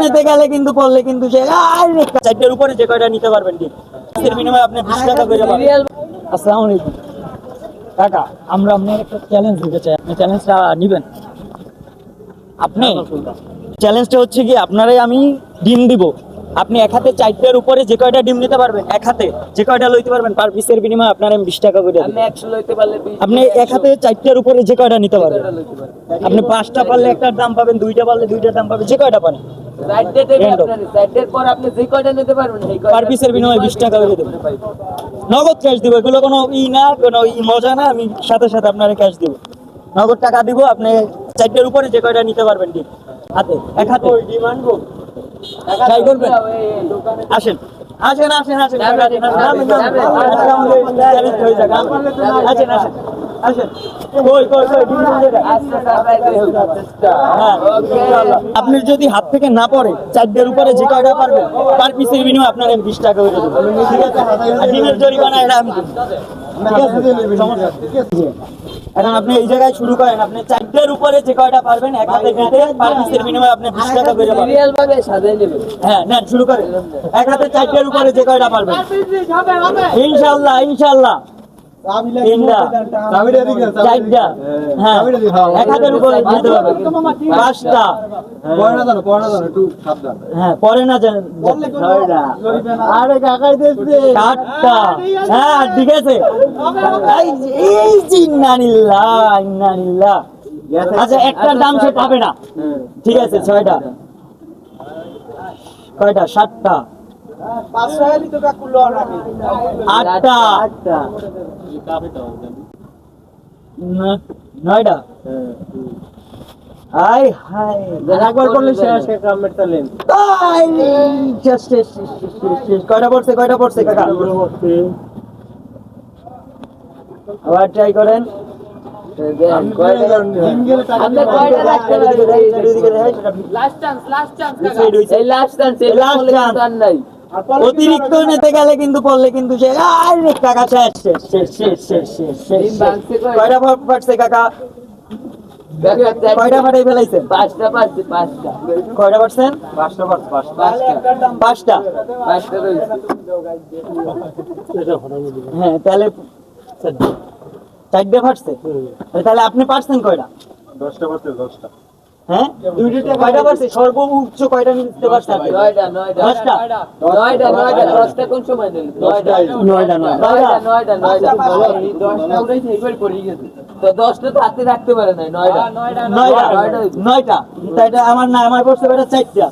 নিতে গেলে কিন্তু পড়লে কিন্তু সে চারটার উপরে যে কয়টা নিতে পারবেন ঠিক এর বিনিময়ে আপনি 20 টাকা করে পাবেন। আসসালামু আলাইকুম কাকা, আমরা আপনার একটা চ্যালেঞ্জ দিতে চাই, আপনি চ্যালেঞ্জটা নিবেন? আপনি চ্যালেঞ্জটা হচ্ছে কি, আপনারাই আমি ডিম দিব, আপনি এক হাতে 4টার উপরে যে কয়টা ডিম নিতে পারবেন, এক হাতে যে কয়টা লইতে পারবেন পার পিসের বিনিময়ে আপনার আমি 20 টাকা করে দেব। আমি 100 লইতে পারলে 20, আপনি এক হাতে 4টার উপরে যে কয়টা নিতে পারবেন, আপনি 5টা পারলে একটার দাম পাবেন, 2টা পারলে 2টার দাম পাবেন, যে কয়টা পারেন সাইডের পর আপনি যে কয়টা নিতে পারবেন সেই কয়টা পার পিসের বিনিময়ে 20 টাকা করে দেব। নগদ ক্যাশ দিব, এগুলো কোনো না, কোনো মজা না, আমি সাথে সাথে আপনারে ক্যাশ দিব, নগদ টাকা দিব। আপনি 4টার উপরে যে কয়টা নিতে পারবেন ঠিক হাতে, এক হাতে ডিমান্ড ট্রাই করবেন। আসেন আসেন আসেন আসেন আপনি যদি হাত থেকে না পড়ে 4টার উপরে যে কয়টা পারবেন পার পিসের বিনিময়ে আপনার 20 টাকা করে দেবো, ঠিক আছে? আর ডিমের জরিমানা এটা আমি দেব, ঠিক আছে? এখন আপনি এই জায়গায় শুরু করেন, আপনি 4টার উপরে যে কয়টা পারবেন এক হাতে নিতে পার পিসের বিনিময়ে আপনি 20 টাকা করে পাবেন। সিরিয়াল ভাবে সাজাই নেবেন। হ্যাঁ নেন, শুরু করেন, এক হাতে 4টার উপরে যে কয়টা পারবেন ইনশাআল্লাহ ইনশাআল্লাহ। তিনটা, চারটা, হ্যাঁ, এক হাতের উপরে দিতে হবে। 5টা, হ্যাঁ, পরে না জানেন, 7টা, হ্যাঁ, ঠিক আছে। এই যে ইন্নালিল্লাহ ইন্নালিল্লাহ। আচ্ছা, একটার দাম সে পাবে না, ঠিক আছে। 6টা, কয়টা? 7টা, 8টা, 9টা। হাই হাই, একবার করলে শেষ, কয়টা পড়ছে, কয়টা পড়ছে কাকা? আবার ট্রাই করেন। অতিরিক্ত নিতে গেলে কিন্তু পড়লে কিন্তু সে টাকা শেষ শেষ শেষ শেষ শেষ শেষ শেষ। কয়টা পারছে কাকা? কয়টা ফাটাই ফেলাইছেন? 5টা পারছি, 5টা। কয়টা পারছেন? 5টা। হ্যাঁ, তাহলে 4টে ফাটছে, তাহলে আপনি পারছেন কয়টা? 10টা পারছে, 10টা। হ্যাঁ, 2টা কয়টা পারছে? সর্বোচ্চ কয়টা নিতে পারছেন? 9টা। 10টা। 10টা কোন সময় নিলেন? 9টা। 10টা উড়াই এইবার পড়ে গেছে। তো 10টা তো হাতে রাখতে পারে নাই। 9টা। তাই এটা আমার না, আমার পড়ছে কয়টা? 4টা।